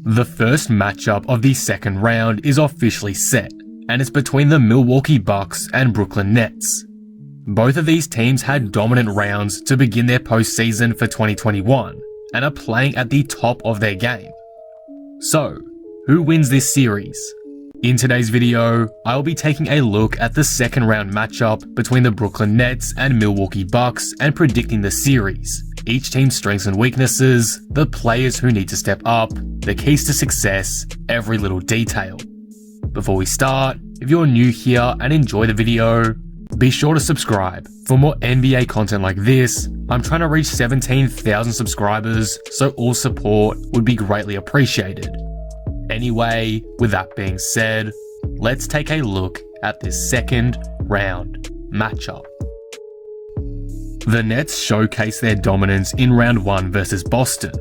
The first matchup of the second round is officially set, and it's between the Milwaukee Bucks and Brooklyn Nets. Both of these teams had dominant rounds to begin their postseason for 2021 and are playing at the top of their game. So, who wins this series? In today's video, I'll be taking a look at the second round matchup between the Brooklyn Nets and Milwaukee Bucks and predicting the series, each team's strengths and weaknesses, the players who need to step up, the keys to success, every little detail. Before we start, if you're new here and enjoy the video, be sure to subscribe. For more NBA content like this, I'm trying to reach 17,000 subscribers, so all support would be greatly appreciated. Anyway, with that being said, let's take a look at this second round matchup. The Nets showcased their dominance in round 1 versus Boston.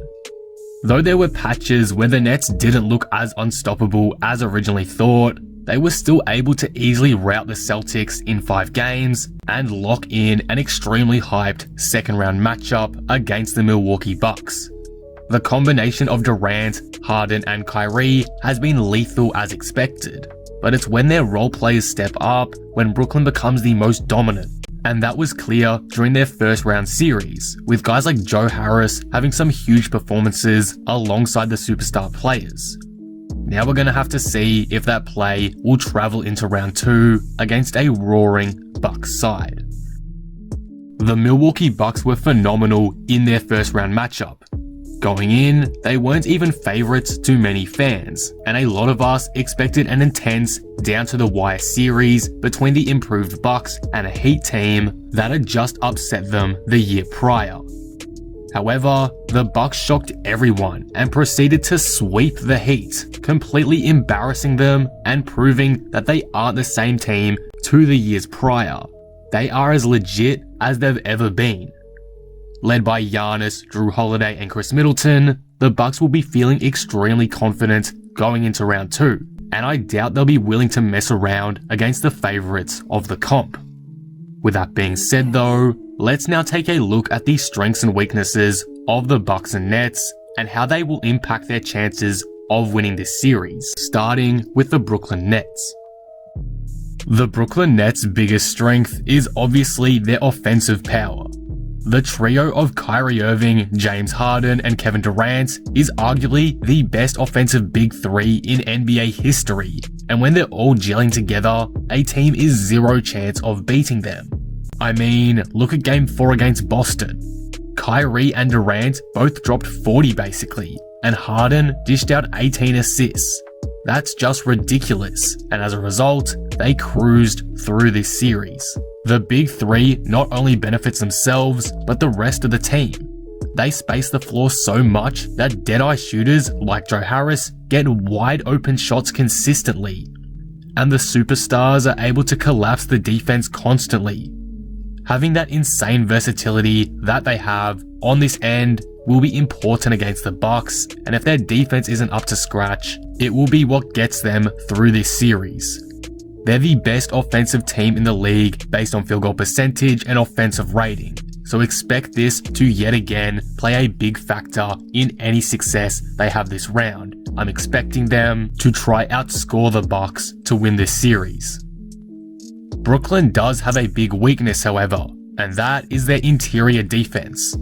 Though there were patches where the Nets didn't look as unstoppable as originally thought, they were still able to easily rout the Celtics in 5 games and lock in an extremely hyped second round matchup against the Milwaukee Bucks. The combination of Durant, Harden and Kyrie has been lethal as expected, but it's when their role players step up when Brooklyn becomes the most dominant. And that was clear during their first round series, with guys like Joe Harris having some huge performances alongside the superstar players. Now we're going to have to see if that play will travel into round 2 against a roaring Bucks side. The Milwaukee Bucks were phenomenal in their first round matchup. Going in, they weren't even favourites to many fans, and a lot of us expected an intense, down-to-the-wire series between the improved Bucks and a Heat team that had just upset them the year prior. However, the Bucks shocked everyone and proceeded to sweep the Heat, completely embarrassing them and proving that they aren't the same team to the years prior. They are as legit as they've ever been. Led by Giannis, Drew Holiday and Chris Middleton, the Bucks will be feeling extremely confident going into round 2, and I doubt they'll be willing to mess around against the favourites of the comp. With that being said though, let's now take a look at the strengths and weaknesses of the Bucks and Nets and how they will impact their chances of winning this series, starting with the Brooklyn Nets. The Brooklyn Nets' biggest strength is obviously their offensive power. The trio of Kyrie Irving, James Harden and Kevin Durant is arguably the best offensive big three in NBA history, and when they're all gelling together, a team is zero chance of beating them. I mean, look at Game 4 against Boston. Kyrie and Durant both dropped 40 basically, and Harden dished out 18 assists. That's just ridiculous, and as a result, they cruised through this series. The big three not only benefits themselves, but the rest of the team. They space the floor so much that dead-eye shooters like Joe Harris get wide open shots consistently, and the superstars are able to collapse the defense constantly. Having that insane versatility that they have on this end will be important against the Bucks, and if their defense isn't up to scratch, it will be what gets them through this series. They're the best offensive team in the league based on field goal percentage and offensive rating, so expect this to yet again play a big factor in any success they have this round. I'm expecting them to try outscore the Bucks to win this series. Brooklyn does have a big weakness however, and that is their interior defense.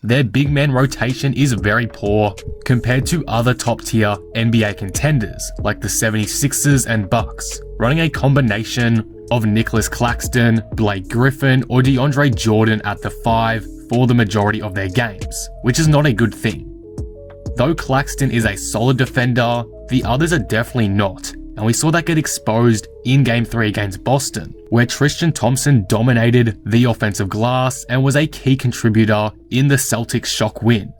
Their big man rotation is very poor compared to other top tier NBA contenders like the 76ers and Bucks, running a combination of Nicholas Claxton, Blake Griffin or DeAndre Jordan at the 5 for the majority of their games, which is not a good thing. Though Claxton is a solid defender, the others are definitely not, and we saw that get exposed in Game 3 against Boston, where Tristan Thompson dominated the offensive glass and was a key contributor in the Celtics' shock win.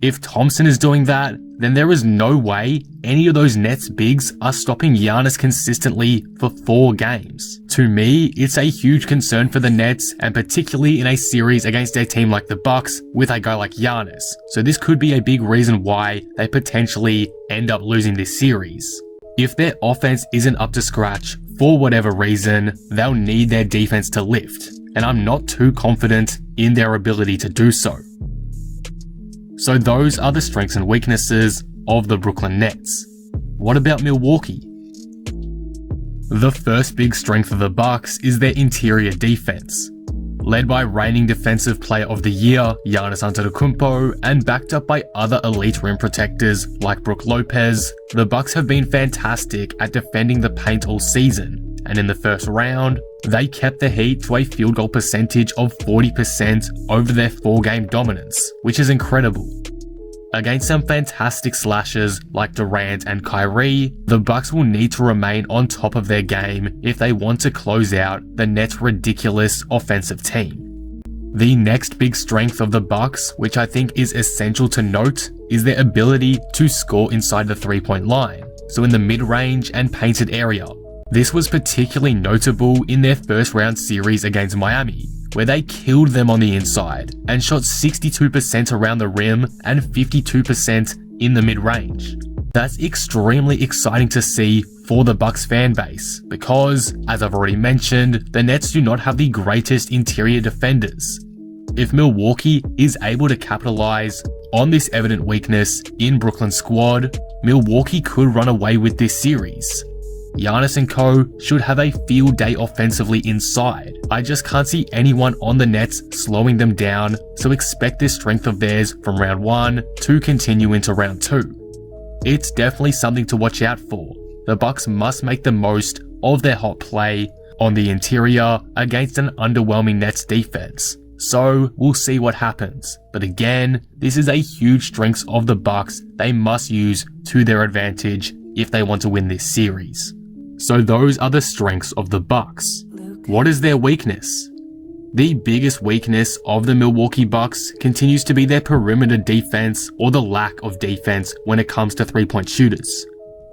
If Thompson is doing that, then there is no way any of those Nets bigs are stopping Giannis consistently for 4 games. To me, it's a huge concern for the Nets, and particularly in a series against a team like the Bucks with a guy like Giannis. So this could be a big reason why they potentially end up losing this series. If their offense isn't up to scratch for whatever reason, they'll need their defense to lift, and I'm not too confident in their ability to do so. So those are the strengths and weaknesses of the Brooklyn Nets. What about Milwaukee? The first big strength of the Bucks is their interior defense. Led by reigning Defensive Player of the Year, Giannis Antetokounmpo, and backed up by other elite rim protectors like Brook Lopez, the Bucks have been fantastic at defending the paint all season, and in the first round, they kept the Heat to a field goal percentage of 40% over their 4-game dominance, which is incredible. Against some fantastic slashers like Durant and Kyrie, the Bucks will need to remain on top of their game if they want to close out the Nets' ridiculous offensive team. The next big strength of the Bucks, which I think is essential to note, is their ability to score inside the 3-point line, so in the mid-range and painted area. This was particularly notable in their first round series against Miami, where they killed them on the inside and shot 62% around the rim and 52% in the mid-range. That's extremely exciting to see for the Bucks fan base because, as I've already mentioned, the Nets do not have the greatest interior defenders. If Milwaukee is able to capitalize on this evident weakness in Brooklyn's squad, Milwaukee could run away with this series. Giannis and co should have a field day offensively inside. I just can't see anyone on the Nets slowing them down, so expect this strength of theirs from round 1 to continue into round 2. It's definitely something to watch out for. The Bucks must make the most of their hot play on the interior against an underwhelming Nets defense. So we'll see what happens. But again, this is a huge strength of the Bucks they must use to their advantage if they want to win this series. So those are the strengths of the Bucks. What is their weakness? The biggest weakness of the Milwaukee Bucks continues to be their perimeter defense or the lack of defense when it comes to 3-point shooters.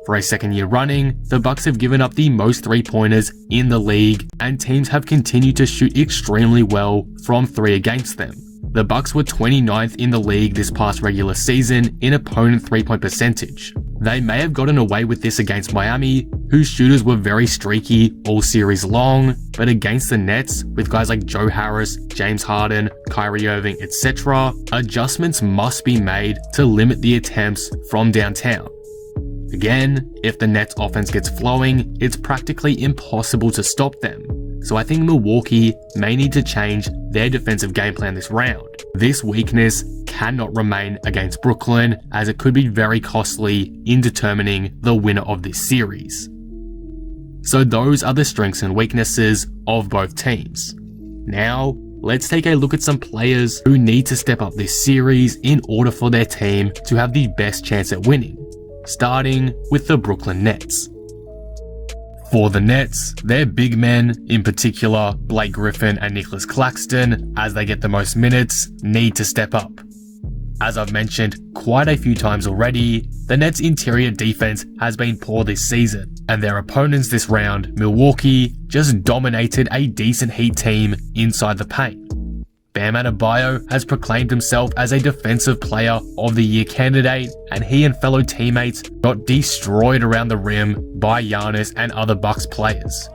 For a second year running, the Bucks have given up the most 3-pointers in the league, and teams have continued to shoot extremely well from 3 against them. The Bucks were 29th in the league this past regular season in opponent 3-point percentage. They may have gotten away with this against Miami, whose shooters were very streaky all series long, but against the Nets, with guys like Joe Harris, James Harden, Kyrie Irving, etc., adjustments must be made to limit the attempts from downtown. Again, if the Nets offense gets flowing, it's practically impossible to stop them. So I think Milwaukee may need to change their defensive game plan this round. This weakness cannot remain against Brooklyn, as it could be very costly in determining the winner of this series. So those are the strengths and weaknesses of both teams. Now, let's take a look at some players who need to step up this series in order for their team to have the best chance at winning, starting with the Brooklyn Nets. For the Nets, their big men, in particular Blake Griffin and Nicholas Claxton, as they get the most minutes, need to step up. As I've mentioned quite a few times already, the Nets' interior defense has been poor this season, and their opponents this round, Milwaukee, just dominated a decent Heat team inside the paint. Bam Adebayo has proclaimed himself as a Defensive Player of the Year candidate, and he and fellow teammates got destroyed around the rim by Giannis and other Bucks players.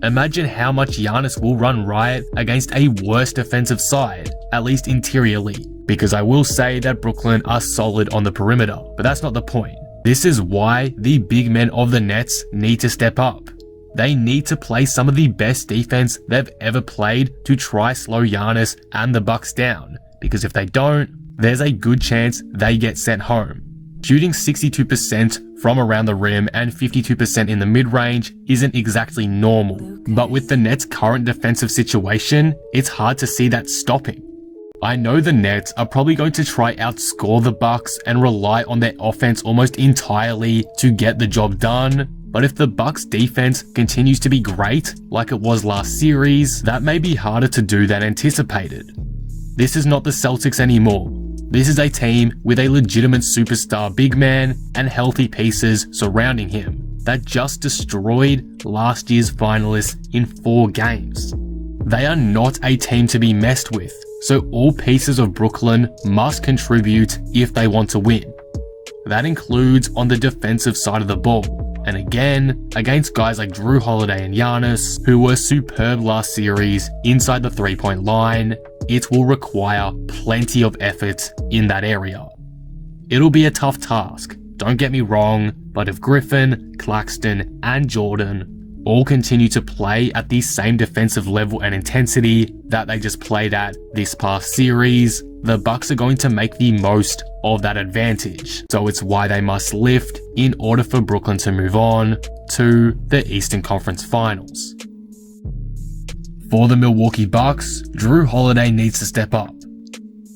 Imagine how much Giannis will run riot against a worse defensive side, at least interiorly, because I will say that Brooklyn are solid on the perimeter, but that's not the point. This is why the big men of the Nets need to step up. They need to play some of the best defense they've ever played to try slow Giannis and the Bucks down, because if they don't, there's a good chance they get sent home. Shooting 62% from around the rim and 52% in the mid-range isn't exactly normal, but with the Nets' current defensive situation, it's hard to see that stopping. I know the Nets are probably going to try outscore the Bucks and rely on their offense almost entirely to get the job done, but if the Bucks' defense continues to be great, like it was last series, that may be harder to do than anticipated. This is not the Celtics anymore. This is a team with a legitimate superstar big man and healthy pieces surrounding him that just destroyed last year's finalists in 4 games. They are not a team to be messed with, so all pieces of Brooklyn must contribute if they want to win. That includes on the defensive side of the ball. And again, against guys like Drew Holiday and Giannis, who were superb last series inside the 3-point line, it will require plenty of effort in that area. It'll be a tough task, don't get me wrong, but if Griffin, Claxton, and Jordan all continue to play at the same defensive level and intensity that they just played at this past series, the Bucks are going to make the most of that advantage. So it's why they must lift in order for Brooklyn to move on to the Eastern Conference Finals. For the Milwaukee Bucks, Jrue Holiday needs to step up.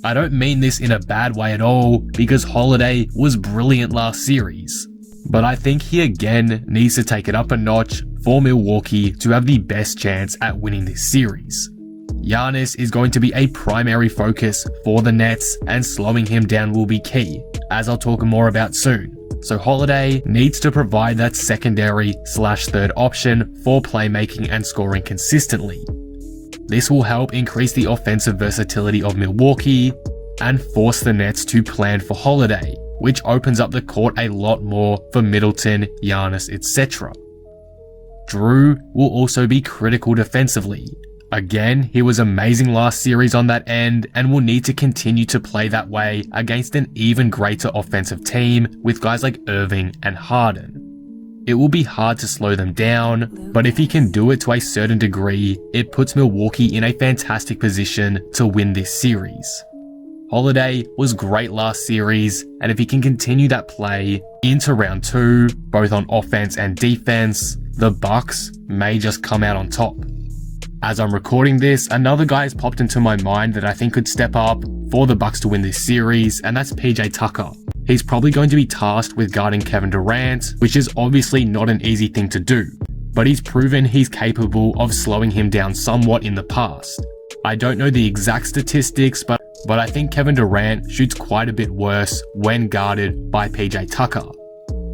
I don't mean this in a bad way at all, because Holiday was brilliant last series, but I think he again needs to take it up a notch for Milwaukee to have the best chance at winning this series. Giannis is going to be a primary focus for the Nets, and slowing him down will be key, as I'll talk more about soon. So Holiday needs to provide that secondary/third option for playmaking and scoring consistently. This will help increase the offensive versatility of Milwaukee and force the Nets to plan for Holiday, which opens up the court a lot more for Middleton, Giannis, etc. Jrue will also be critical defensively. Again, he was amazing last series on that end and will need to continue to play that way against an even greater offensive team with guys like Irving and Harden. It will be hard to slow them down, but if he can do it to a certain degree, it puts Milwaukee in a fantastic position to win this series. Holiday was great last series, and if he can continue that play into round 2, both on offense and defense, the Bucks may just come out on top. As I'm recording this, another guy has popped into my mind that I think could step up for the Bucks to win this series, and that's PJ Tucker. He's probably going to be tasked with guarding Kevin Durant, which is obviously not an easy thing to do, but he's proven he's capable of slowing him down somewhat in the past. I don't know the exact statistics, but I think Kevin Durant shoots quite a bit worse when guarded by PJ Tucker.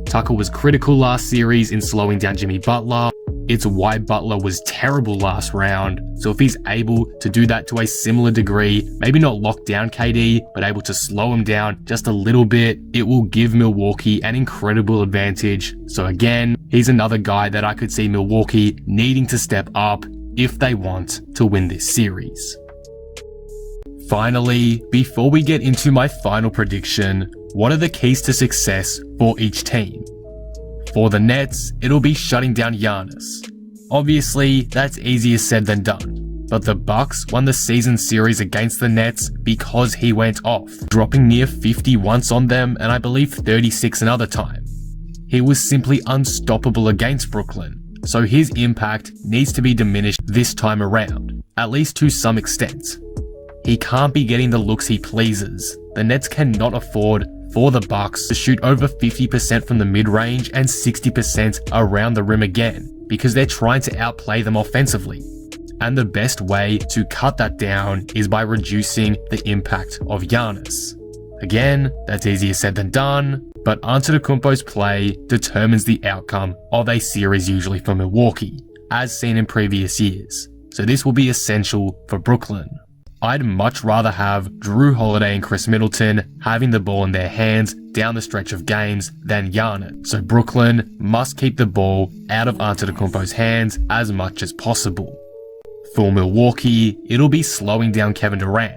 Tucker was critical last series in slowing down Jimmy Butler. It's why Butler was terrible last round, so if he's able to do that to a similar degree, maybe not lock down KD, but able to slow him down just a little bit, it will give Milwaukee an incredible advantage. So again, he's another guy that I could see Milwaukee needing to step up if they want to win this series. Finally, before we get into my final prediction, what are the keys to success for each team? For the Nets, it'll be shutting down Giannis. Obviously, that's easier said than done, but the Bucks won the season series against the Nets because he went off, dropping near 50 once on them and I believe 36 another time. He was simply unstoppable against Brooklyn, so his impact needs to be diminished this time around, at least to some extent. He can't be getting the looks he pleases. The Nets cannot afford for the Bucks to shoot over 50% from the mid-range and 60% around the rim again, because they're trying to outplay them offensively. And the best way to cut that down is by reducing the impact of Giannis. Again, that's easier said than done, but Antetokounmpo's play determines the outcome of a series usually for Milwaukee, as seen in previous years. So this will be essential for Brooklyn. I'd much rather have Jrue Holiday and Chris Middleton having the ball in their hands down the stretch of games than Giannis, so Brooklyn must keep the ball out of Antetokounmpo's hands as much as possible. For Milwaukee, it'll be slowing down Kevin Durant.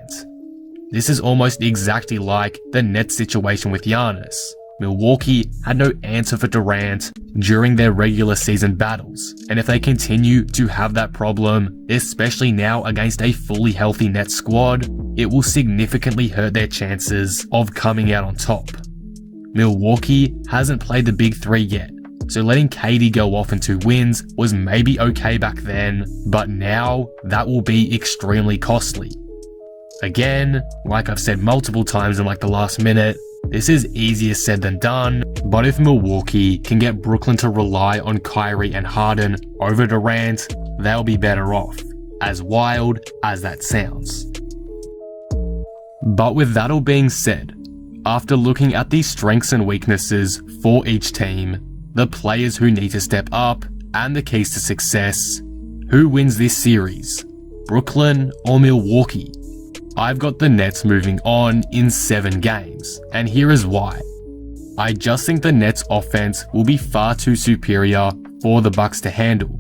This is almost exactly like the Nets situation with Giannis. Milwaukee had no answer for Durant during their regular season battles, and if they continue to have that problem, especially now against a fully healthy Nets squad, it will significantly hurt their chances of coming out on top. Milwaukee hasn't played the big three yet, so letting KD go off in 2 wins was maybe okay back then, but now that will be extremely costly. Again, like I've said multiple times in like the last minute, this is easier said than done, but if Milwaukee can get Brooklyn to rely on Kyrie and Harden over Durant, they'll be better off, as wild as that sounds. But with that all being said, after looking at the strengths and weaknesses for each team, the players who need to step up, and the keys to success, who wins this series, Brooklyn or Milwaukee? I've got the Nets moving on in 7 games, and here is why. I just think the Nets offense will be far too superior for the Bucks to handle.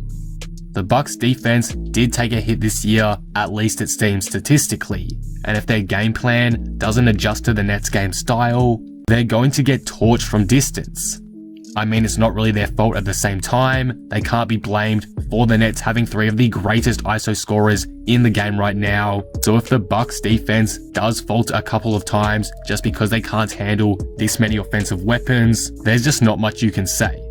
The Bucks defense did take a hit this year, at least it seems statistically, and if their game plan doesn't adjust to the Nets game style, they're going to get torched from distance. I mean, it's not really their fault at the same time. They can't be blamed for the Nets having 3 of the greatest ISO scorers in the game right now. So if the Bucks defense does falter a couple of times just because they can't handle this many offensive weapons, there's just not much you can say.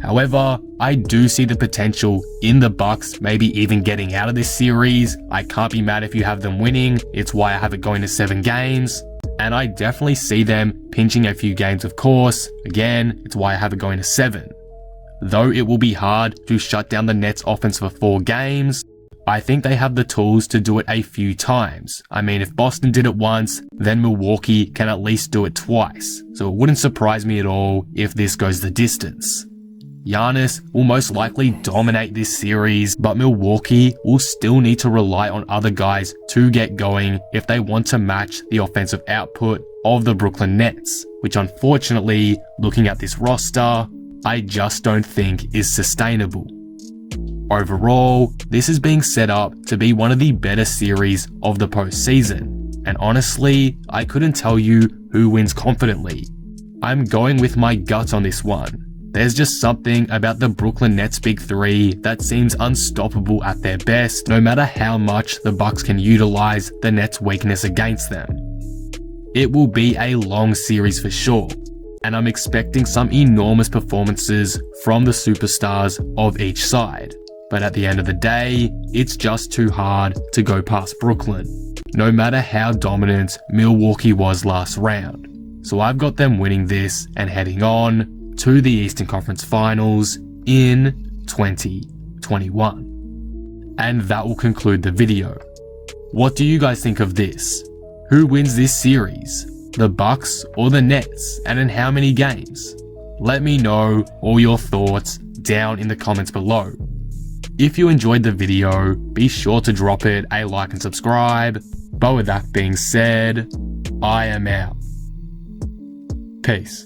However, I do see the potential in the Bucks maybe even getting out of this series. I can't be mad if you have them winning. It's why I have it going to 7 games. And I definitely see them pinching a few games, of course. Again, it's why I have it going to 7. Though it will be hard to shut down the Nets offense for 4 games, I think they have the tools to do it a few times. I mean, if Boston did it once, then Milwaukee can at least do it twice. So it wouldn't surprise me at all if this goes the distance. Giannis will most likely dominate this series, but Milwaukee will still need to rely on other guys to get going if they want to match the offensive output of the Brooklyn Nets, which unfortunately, looking at this roster, I just don't think is sustainable. Overall, this is being set up to be one of the better series of the postseason, and honestly, I couldn't tell you who wins confidently. I'm going with my gut on this one. There's just something about the Brooklyn Nets Big 3 that seems unstoppable at their best, no matter how much the Bucks can utilize the Nets' weakness against them. It will be a long series for sure, and I'm expecting some enormous performances from the superstars of each side. But at the end of the day, it's just too hard to go past Brooklyn, no matter how dominant Milwaukee was last round. So I've got them winning this and heading on to the Eastern Conference Finals in 2021. And that will conclude the video. What do you guys think of this? Who wins this series? The Bucks or the Nets? And in how many games? Let me know all your thoughts down in the comments below. If you enjoyed the video, be sure to drop it a like and subscribe. But with that being said, I am out. Peace.